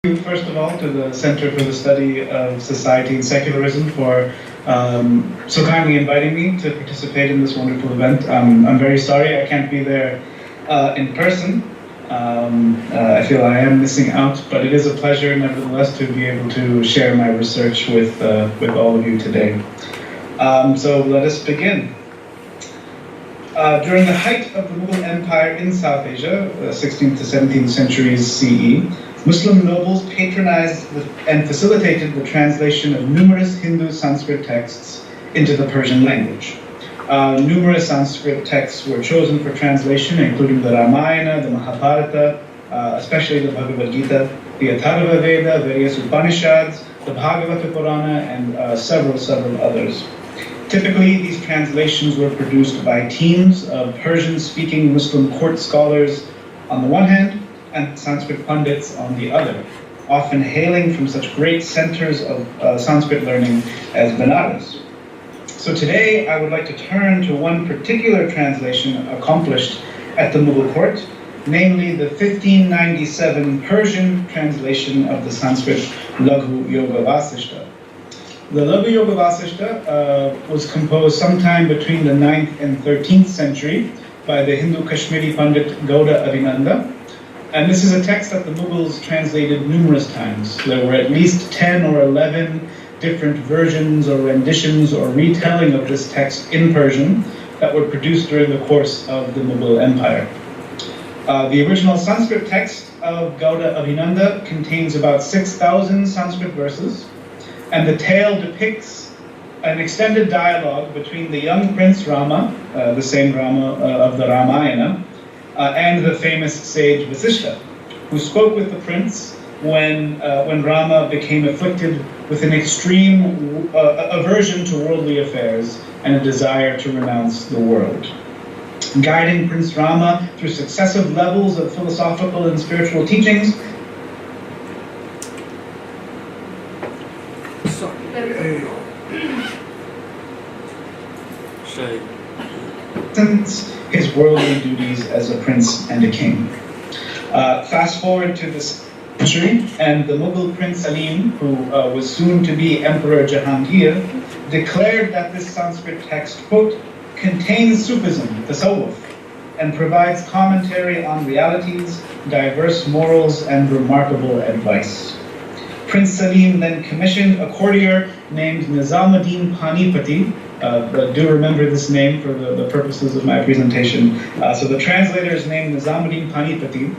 First of all, to the Center for the Study of Society and Secularism for so kindly inviting me to participate in this wonderful event. I'm very sorry I can't be there in person. I feel I am missing out, but it is a pleasure nevertheless to be able to share my research with all of you today. So let us begin. During the height of the Mughal Empire in South Asia, 16th to 17th centuries CE, Muslim nobles patronized and facilitated the translation of numerous Hindu Sanskrit texts into the Persian language. Numerous Sanskrit texts were chosen for translation, including the Ramayana, the Mahabharata, especially the Bhagavad Gita, the Atharva Veda, various Upanishads, the Bhagavata Purana, and several others. Typically, these translations were produced by teams of Persian-speaking Muslim court scholars on the one hand, and Sanskrit Pandits on the other, often hailing from such great centers of Sanskrit learning as Benares. So today, I would like to turn to one particular translation accomplished at the Mughal court, namely the 1597 Persian translation of the Sanskrit Laghu Yoga Vasishta. The Laghu Yoga Vasishta was composed sometime between the 9th and 13th century by the Hindu Kashmiri Pandit Gauda Abhinanda. And this is a text that the Mughals translated numerous times. There were at least 10 or 11 different versions or renditions or retelling of this text in Persian that were produced during the course of the Mughal Empire. The original Sanskrit text of Gauda Abhinanda contains about 6,000 Sanskrit verses, and the tale depicts an extended dialogue between the young prince Rama, the same Rama of the Ramayana, and the famous sage Vasishta, who spoke with the prince when Rama became afflicted with an extreme aversion to worldly affairs and a desire to renounce the world. Guiding Prince Rama through successive levels of philosophical and spiritual teachings, his worldly duties as a prince and a king. Fast forward to this century, and the Mughal Prince Salim, who was soon to be Emperor Jahangir, declared that this Sanskrit text, quote, contains Sufism, tasawwuf, and provides commentary on realities, diverse morals, and remarkable advice. Prince Salim then commissioned a courtier named Nizamuddin Panipati. Do remember this name for the purposes of my presentation. So the translator is named Nizamuddin Panipati,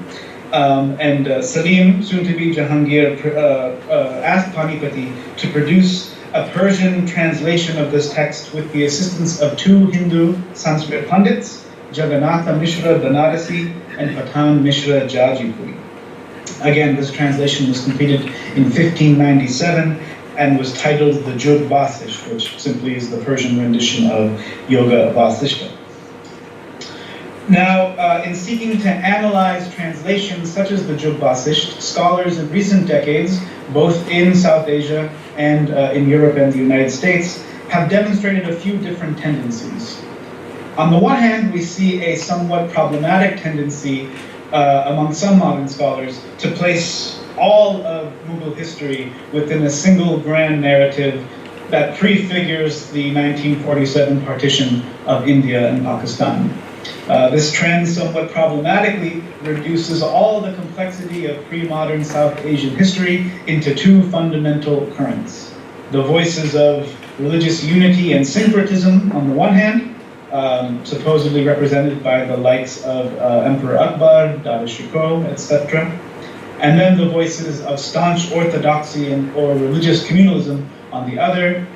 and Salim, soon to be Jahangir, asked Panipati to produce a Persian translation of this text with the assistance of two Hindu Sanskrit Pandits, Jagannatha Mishra Banarasi and Patan Mishra Jajipuri. Again, this translation was completed in 1597 and was titled the Jug Vasisht, which simply is the Persian rendition of Yoga Vasishta. Now, in seeking to analyze translations such as the Jug Vasisht, scholars in recent decades, both in South Asia and in Europe and the United States, have demonstrated a few different tendencies. On the one hand, we see a somewhat problematic tendency among some modern scholars to place all of Mughal history within a single grand narrative that prefigures the 1947 partition of India and Pakistan. This trend somewhat problematically reduces all the complexity of pre-modern South Asian history into two fundamental currents: the voices of religious unity and syncretism on the one hand, supposedly represented by the likes of Emperor Akbar, Dada Shikoh, etc., and then the voices of staunch orthodoxy or religious communalism on the other,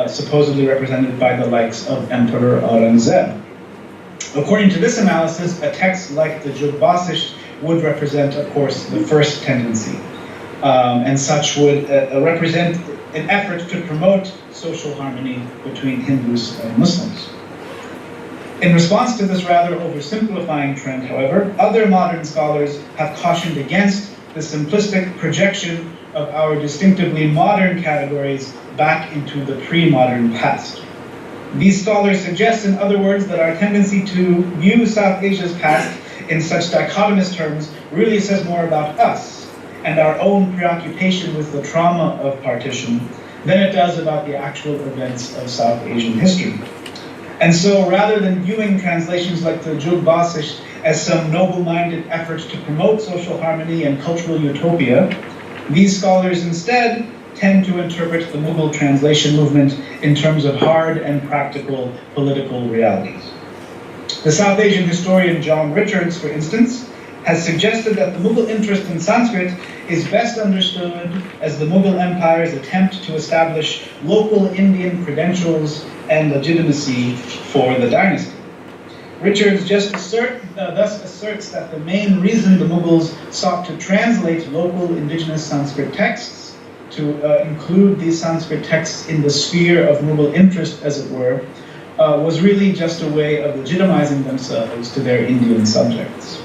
supposedly represented by the likes of Emperor Aurangzeb. According to this analysis, a text like the Jug Vasisht would represent, of course, the first tendency, and such would represent an effort to promote social harmony between Hindus and Muslims. In response to this rather oversimplifying trend, however, other modern scholars have cautioned against the simplistic projection of our distinctively modern categories back into the pre-modern past. These scholars suggest, in other words, that our tendency to view South Asia's past in such dichotomous terms really says more about us and our own preoccupation with the trauma of partition than it does about the actual events of South Asian history. And so rather than viewing translations like the Jug Vasisht as some noble-minded effort to promote social harmony and cultural utopia, these scholars instead tend to interpret the Mughal translation movement in terms of hard and practical political realities. The South Asian historian John Richards, for instance, has suggested that the Mughal interest in Sanskrit is best understood as the Mughal Empire's attempt to establish local Indian credentials and legitimacy for the dynasty. Richards thus asserts that the main reason the Mughals sought to translate local indigenous Sanskrit texts, to include these Sanskrit texts in the sphere of Mughal interest, as it were, was really just a way of legitimizing themselves to their Indian subjects.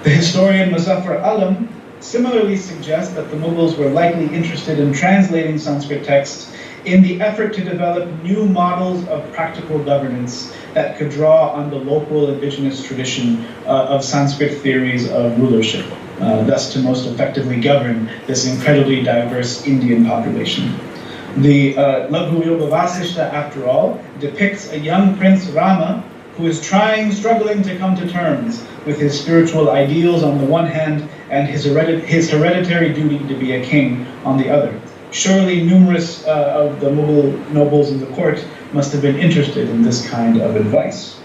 The historian Muzaffar Alam similarly suggests that the Mughals were likely interested in translating Sanskrit texts in the effort to develop new models of practical governance that could draw on the local indigenous tradition of Sanskrit theories of rulership, thus to most effectively govern this incredibly diverse Indian population. The Laghu Yoga Vasishta, after all, depicts a young Prince Rama who is struggling to come to terms with his spiritual ideals on the one hand and his hereditary duty to be a king on the other. Surely numerous of the Mughal nobles in the court must have been interested in this kind of advice.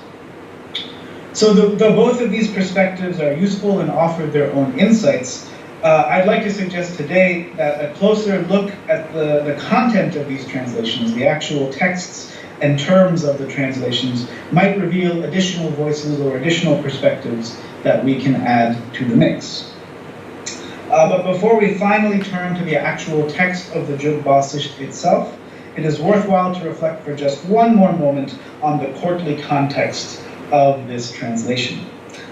So though both of these perspectives are useful and offer their own insights, I'd like to suggest today that a closer look at the content of these translations, the actual texts and terms of the translations, might reveal additional voices or additional perspectives that we can add to the mix. But before we finally turn to the actual text of the Jug Vasisht itself, it is worthwhile to reflect for just one more moment on the courtly context of this translation.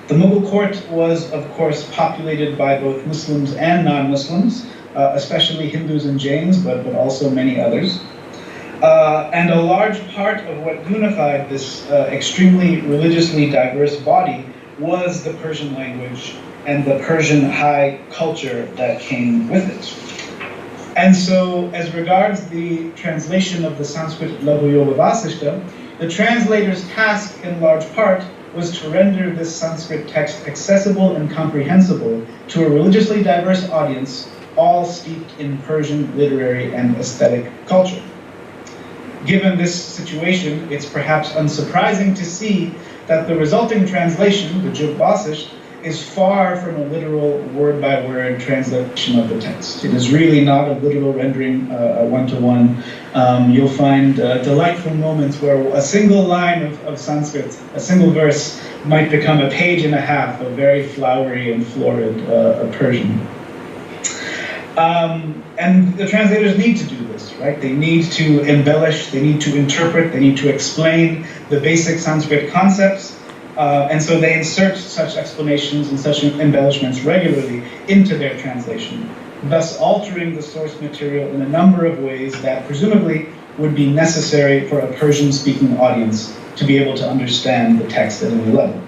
The Mughal court was, of course, populated by both Muslims and non-Muslims, especially Hindus and Jains, but also many others. And a large part of what unified this extremely religiously diverse body was the Persian language and the Persian high culture that came with it. And so, as regards the translation of the Sanskrit Laghu Yoga Vasishta, the translator's task, in large part, was to render this Sanskrit text accessible and comprehensible to a religiously diverse audience, all steeped in Persian literary and aesthetic culture. Given this situation, it's perhaps unsurprising to see that the resulting translation, the Jug Vasisht, is far from a literal word-by-word translation of the text. It is really not a literal rendering, one-to-one. You'll find delightful moments where a single line of Sanskrit, a single verse, might become a page and a half of very flowery and florid Persian. And the translators need to do this, right? They need to embellish, they need to interpret, they need to explain the basic Sanskrit concepts. And so they insert such explanations and such embellishments regularly into their translation, thus altering the source material in a number of ways that presumably would be necessary for a Persian-speaking audience to be able to understand the text at any level.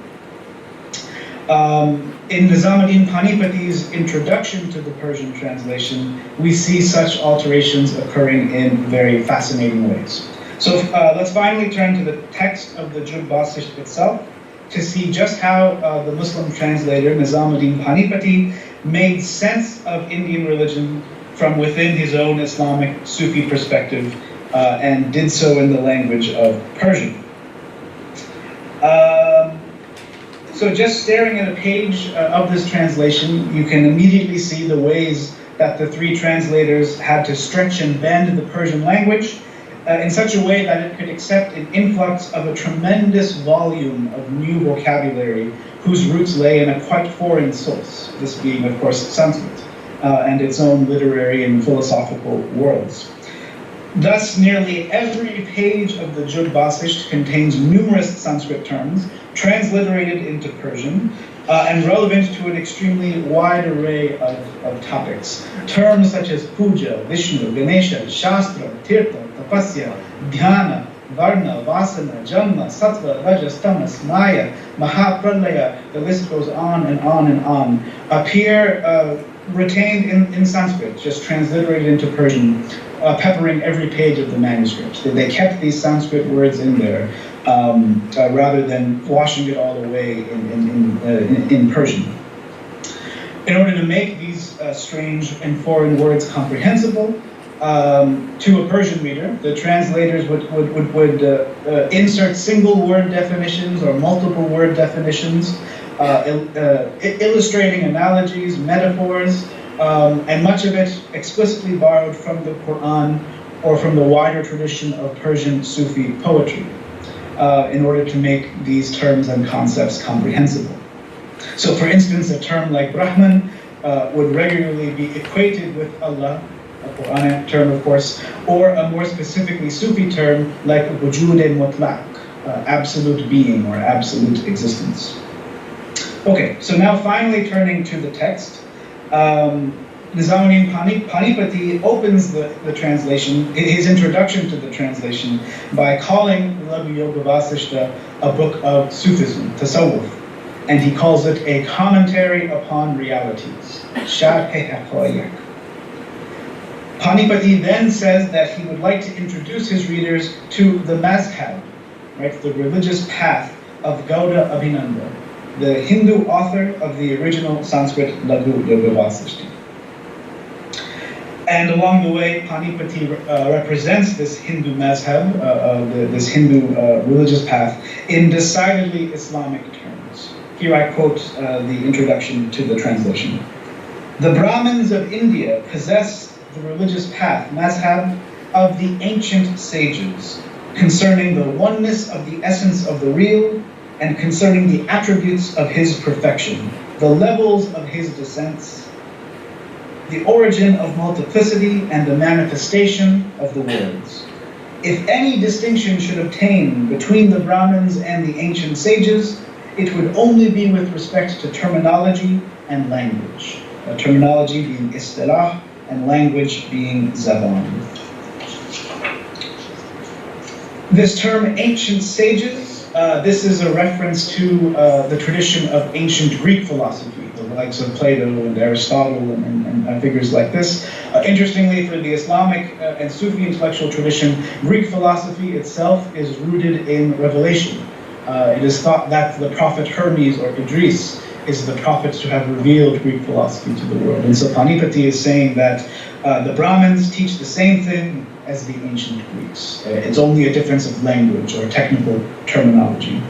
In Nizamuddin Panipati's introduction to the Persian translation, we see such alterations occurring in very fascinating ways. So let's finally turn to the text of the Jug Vasisht itself to see just how the Muslim translator Nizamuddin Panipati made sense of Indian religion from within his own Islamic Sufi perspective and did so in the language of Persian. So just staring at a page of this translation, you can immediately see the ways that the three translators had to stretch and bend the Persian language in such a way that it could accept an influx of a tremendous volume of new vocabulary whose roots lay in a quite foreign source, this being, of course, Sanskrit, and its own literary and philosophical worlds. Thus, nearly every page of the Jug Vasisht contains numerous Sanskrit terms, transliterated into Persian, and relevant to an extremely wide array of topics. Terms such as puja, Vishnu, Ganesha, Shastra, Tirtha, Tapasya, Dhyana, Varna, Vasana, Janma, Sattva, Rajas, Tamas, Maya, Mahapralaya, the list goes on and on and on, appear retained in Sanskrit, just transliterated into Persian, peppering every page of the manuscript. They kept these Sanskrit words in there rather than washing it all away in Persian. In order to make these strange and foreign words comprehensible to a Persian reader, the translators would insert single word definitions or multiple word definitions, illustrating analogies, metaphors, and much of it explicitly borrowed from the Quran or from the wider tradition of Persian Sufi poetry, in order to make these terms and concepts comprehensible. So, for instance, a term like Brahman would regularly be equated with Allah, a Quranic term, of course, or a more specifically Sufi term like Wujud-e-Mutlaq, absolute being or absolute existence. Okay, so now finally turning to the text, Nizamuddin Panipati opens the translation, his introduction to the translation, by calling Laghu Yoga Vasishta a book of Sufism, Tasawwuf, and he calls it a commentary upon realities, Sharh-e-Haqa'iq. Panipati then says that he would like to introduce his readers to the mazhab, right, the religious path of Gauda Abhinanda, the Hindu author of the original Sanskrit Laghu Yoga Vasishta. And along the way, Panipati represents this Hindu mazhab, this Hindu religious path, in decidedly Islamic terms. Here I quote the introduction to the translation. The Brahmins of India possess the religious path, mazhab, of the ancient sages, concerning the oneness of the essence of the real, and concerning the attributes of his perfection, the levels of his descents, the origin of multiplicity, and the manifestation of the worlds. If any distinction should obtain between the Brahmins and the ancient sages, it would only be with respect to terminology and language. Terminology being istilah, and language being zaban. This term, ancient sages, this is a reference to the tradition of ancient Greek philosophy, the likes of Plato and Aristotle and figures like this. Interestingly, for the Islamic and Sufi intellectual tradition, Greek philosophy itself is rooted in revelation. It is thought that the prophet Hermes or Idris is the prophet to have revealed Greek philosophy to the world. And so Panipati is saying that the Brahmins teach the same thing as the ancient Greeks. It's only a difference of language or technical terminology.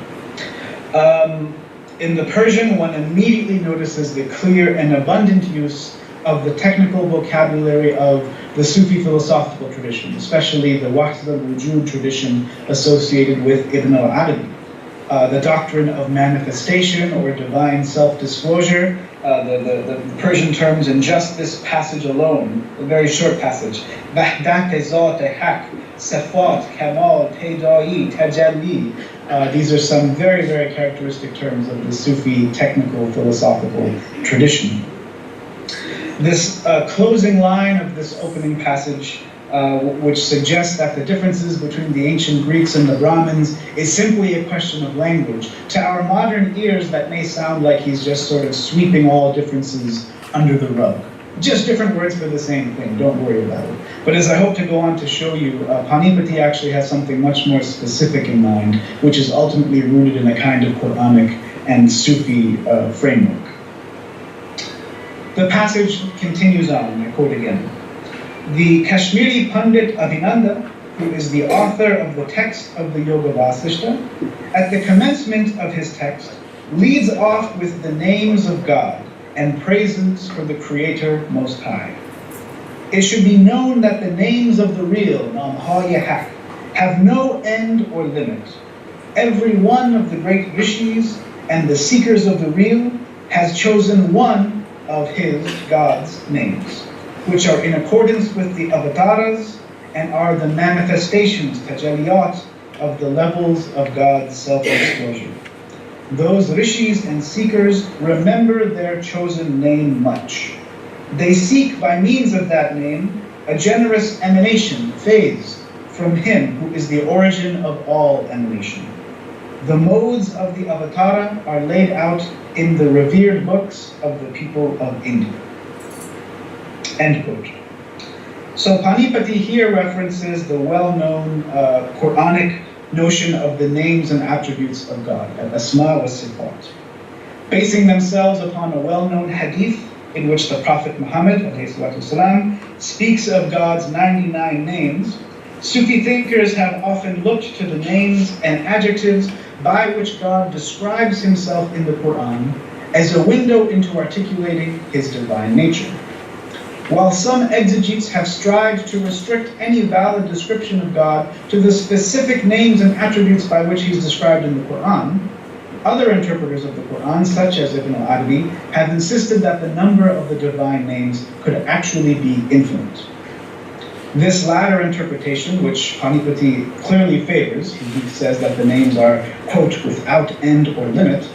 In the Persian, one immediately notices the clear and abundant use of the technical vocabulary of the Sufi philosophical tradition, especially the Wahdat al-Wujud tradition associated with Ibn al-Arabi. The doctrine of manifestation or divine self-disclosure, the Persian terms in just this passage alone, a very short passage, Wahdat-e-Zat-e-Haq, Sifat, Kamal, Payda'i, Tajalli. These are some very, very characteristic terms of the Sufi technical philosophical tradition. This closing line of this opening passage, which suggests that the differences between the ancient Greeks and the Brahmins is simply a question of language. To our modern ears, that may sound like he's just sort of sweeping all differences under the rug. Just different words for the same thing, don't worry about it. But as I hope to go on to show you, Panipati actually has something much more specific in mind, which is ultimately rooted in a kind of Quranic and Sufi framework. The passage continues on, I quote again. The Kashmiri Pandit Abhinanda, who is the author of the text of the Yoga Vasishta, at the commencement of his text, leads off with the names of God and praises for the Creator Most High. It should be known that the names of the real, Nam-ha-ya-haq, have no end or limit. Every one of the great rishis and the seekers of the real has chosen one of his, God's, names, which are in accordance with the avatars and are the manifestations, tajalliyat, of the levels of God's self-disclosure. Those rishis and seekers remember their chosen name much. They seek by means of that name a generous emanation, phase, from him who is the origin of all emanation. The modes of the avatara are laid out in the revered books of the people of India. end quote. So Panipati here references the well-known Quranic notion of the names and attributes of God, al-asma wa sifat, basing themselves upon a well-known hadith in which the Prophet Muhammad والسلام, speaks of God's 99 names. Sufi thinkers have often looked to the names and adjectives by which God describes himself in the Quran as a window into articulating his divine nature. While some exegetes have strived to restrict any valid description of God to the specific names and attributes by which he is described in the Quran, other interpreters of the Quran, such as Ibn al-Arabi, have insisted that the number of the divine names could actually be infinite. This latter interpretation, which Panipati clearly favors, he says that the names are, quote, without end or limit,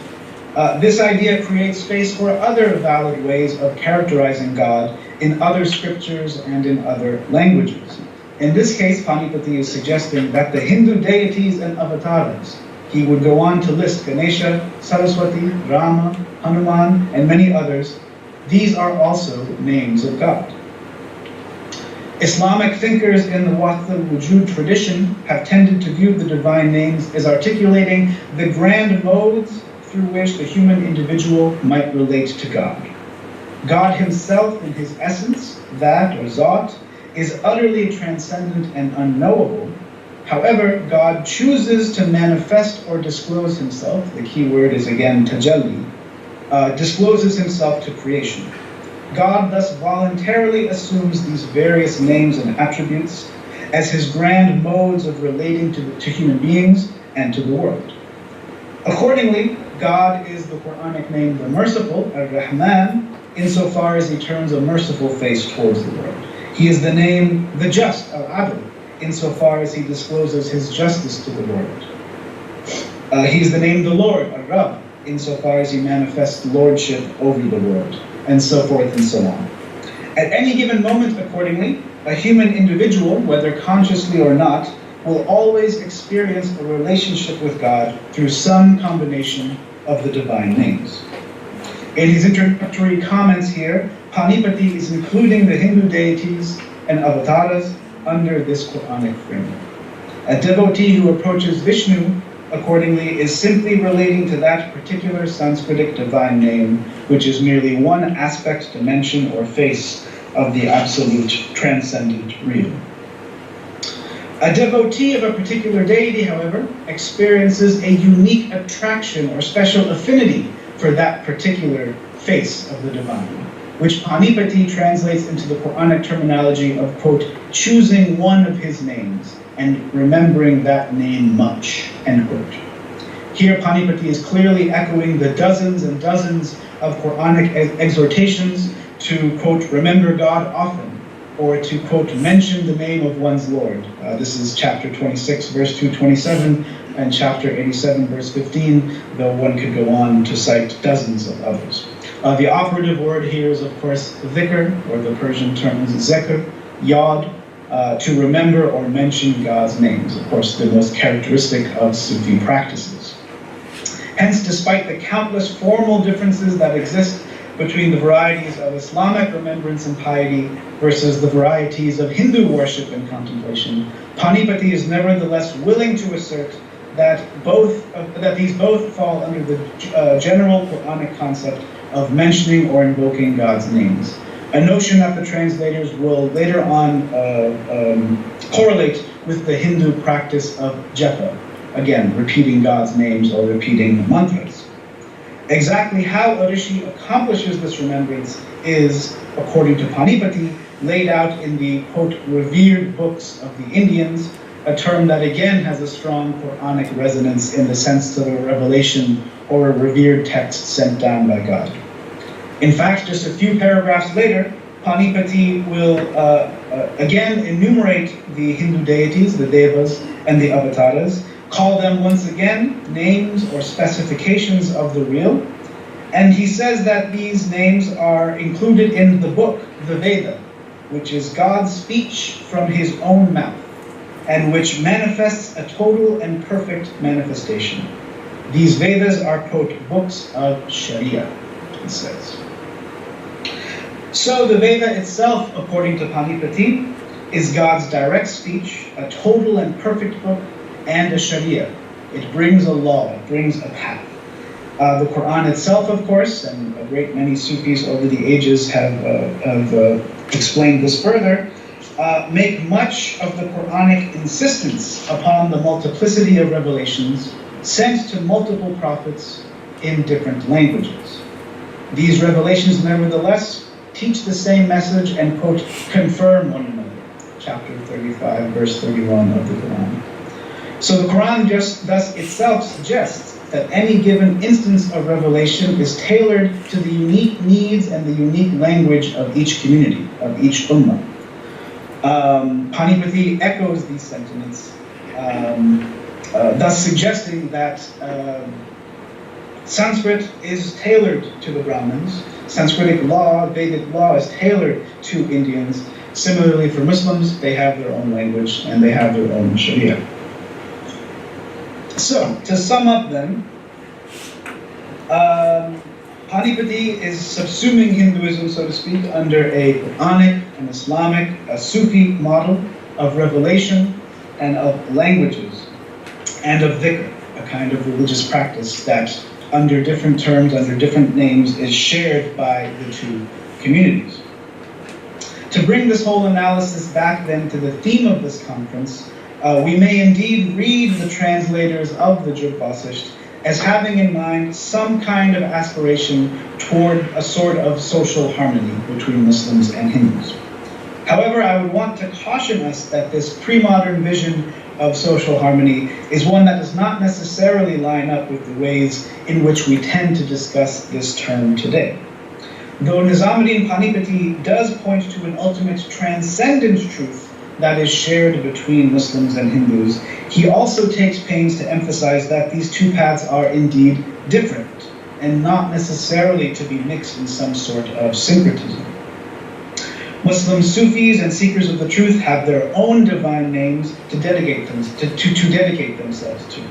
this idea creates space for other valid ways of characterizing God in other scriptures and in other languages. In this case, Panipati is suggesting that the Hindu deities and avatars, he would go on to list Ganesha, Saraswati, Rama, Hanuman, and many others, these are also names of God. Islamic thinkers in the Waqt al-Wujud tradition have tended to view the divine names as articulating the grand modes through which the human individual might relate to God. God himself in his essence, that or zat, is utterly transcendent and unknowable. However, God chooses to manifest or disclose himself, the key word is again tajalli, discloses himself to creation. God thus voluntarily assumes these various names and attributes as his grand modes of relating to human beings and to the world. Accordingly, God is the Quranic name the Merciful, Ar-Rahman, insofar as he turns a merciful face towards the world. He is the name the Just, Al-Adl, insofar as he discloses his justice to the world. He is the name the Lord, Ar-Rab, insofar as he manifests lordship over the world, and so forth and so on. At any given moment, accordingly, a human individual, whether consciously or not, will always experience a relationship with God through some combination of the divine names. In his introductory comments here, Panipati is including the Hindu deities and avatars under this Quranic framework. A devotee who approaches Vishnu, accordingly, is simply relating to that particular Sanskritic divine name, which is merely one aspect, dimension, or face of the absolute transcendent real. A devotee of a particular deity, however, experiences a unique attraction or special affinity for that particular face of the divine, which Panipati translates into the Quranic terminology of, quote, choosing one of his names and remembering that name much, end quote. Here, Panipati is clearly echoing the dozens and dozens of Quranic exhortations to, quote, remember God often, or to, quote, mention the name of one's Lord. This is chapter 26, verse 227, and chapter 87, verse 15, though one could go on to cite dozens of others. The operative word here is, of course, dhikr, or the Persian term is zikr, yad, to remember or mention God's names, of course, the most characteristic of Sufi practices. Hence, despite the countless formal differences that exist between the varieties of Islamic remembrance and piety versus the varieties of Hindu worship and contemplation, Panipati is nevertheless willing to assert that these both fall under the general Quranic concept of mentioning or invoking God's names, a notion that the translators will later on correlate with the Hindu practice of japa, again, repeating God's names or repeating mantras. Exactly how a rishi accomplishes this remembrance is, according to Panipati, laid out in the, quote, revered books of the Indians, a term that again has a strong Quranic resonance in the sense of a revelation or a revered text sent down by God. In fact, just a few paragraphs later, Panipati will again enumerate the Hindu deities, the devas, and the avatars, call them once again names or specifications of the real, and he says that these names are included in the book, the Veda, which is God's speech from his own mouth, and which manifests a total and perfect manifestation. These Vedas are, quote, books of Sharia, he says. So the Veda itself, according to Panipati, is God's direct speech, a total and perfect book, and a Sharia. It brings a law, it brings a path. The Quran itself, of course, and a great many Sufis over the ages have explained this further, make much of the Quranic insistence upon the multiplicity of revelations sent to multiple prophets in different languages. These revelations, nevertheless, teach the same message and, quote, confirm one another. Chapter 35, verse 31 of the Quran. So the Quran thus itself suggests that any given instance of revelation is tailored to the unique needs and the unique language of each community, of each ummah. Panipati echoes these sentiments, thus suggesting that Sanskrit is tailored to the Brahmins. Sanskritic law, Vedic law, is tailored to Indians. Similarly, for Muslims, they have their own language and they have their own Sharia. So, to sum up then, Panipati is subsuming Hinduism, so to speak, under a Quranic, an Islamic, a Sufi model of revelation and of languages and of dhikr, a kind of religious practice that under different terms, under different names, is shared by the two communities. To bring this whole analysis back then to the theme of this conference, we may indeed read the translators of the Jug Vasisht as having in mind some kind of aspiration toward a sort of social harmony between Muslims and Hindus. However, I would want to caution us that this pre-modern vision of social harmony is one that does not necessarily line up with the ways in which we tend to discuss this term today. Though Nizamuddin Panipati does point to an ultimate transcendent truth that is shared between Muslims and Hindus, he also takes pains to emphasize that these two paths are indeed different and not necessarily to be mixed in some sort of syncretism. Muslim Sufis and seekers of the truth have their own divine names to dedicate themselves to,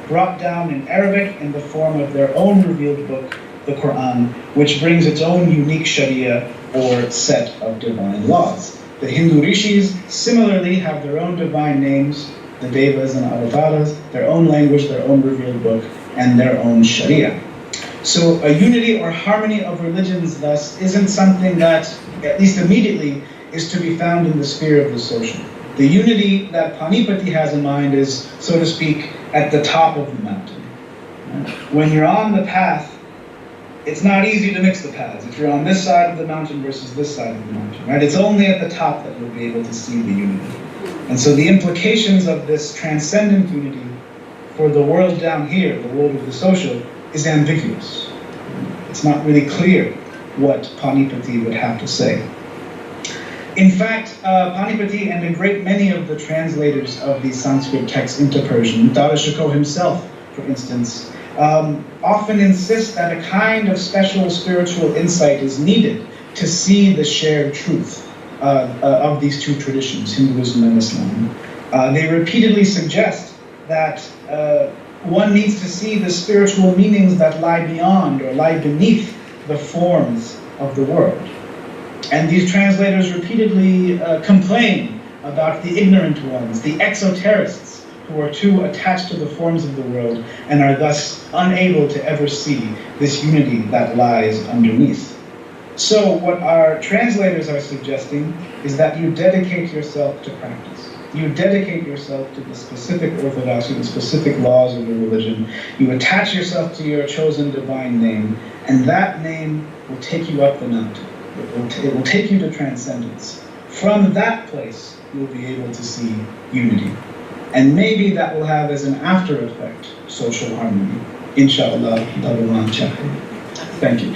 brought down in Arabic in the form of their own revealed book, the Quran, which brings its own unique Sharia or set of divine laws. The Hindu rishis similarly have their own divine names, the Devas and Avataras, their own language, their own revealed book, and their own Sharia. So a unity or harmony of religions, thus, isn't something that, at least immediately, is to be found in the sphere of the social. The unity that Panipati has in mind is, so to speak, at the top of the mountain. When you're on the path, it's not easy to mix the paths. If you're on this side of the mountain versus this side of the mountain, right? It's only at the top that you'll be able to see the unity. And so the implications of this transcendent unity for the world down here, the world of the social, is ambiguous. It's not really clear what Panipati would have to say. In fact, Panipati and a great many of the translators of these Sanskrit texts into Persian, Dara Shikoh himself, for instance, often insist that a kind of special spiritual insight is needed to see the shared truth of these two traditions, Hinduism and Islam. They repeatedly suggest that one needs to see the spiritual meanings that lie beyond or lie beneath the forms of the world. And these translators repeatedly complain about the ignorant ones, the exoterists, who are too attached to the forms of the world and are thus unable to ever see this unity that lies underneath. So what our translators are suggesting is that you dedicate yourself to practice. You dedicate yourself to the specific orthodoxy, the specific laws of the religion. You attach yourself to your chosen divine name, and that name will take you up the mountain. It will take you to transcendence. From that place, you'll be able to see unity. And maybe that will have as an after effect social harmony. Inshallah, Bhagavan Chahe. Thank you.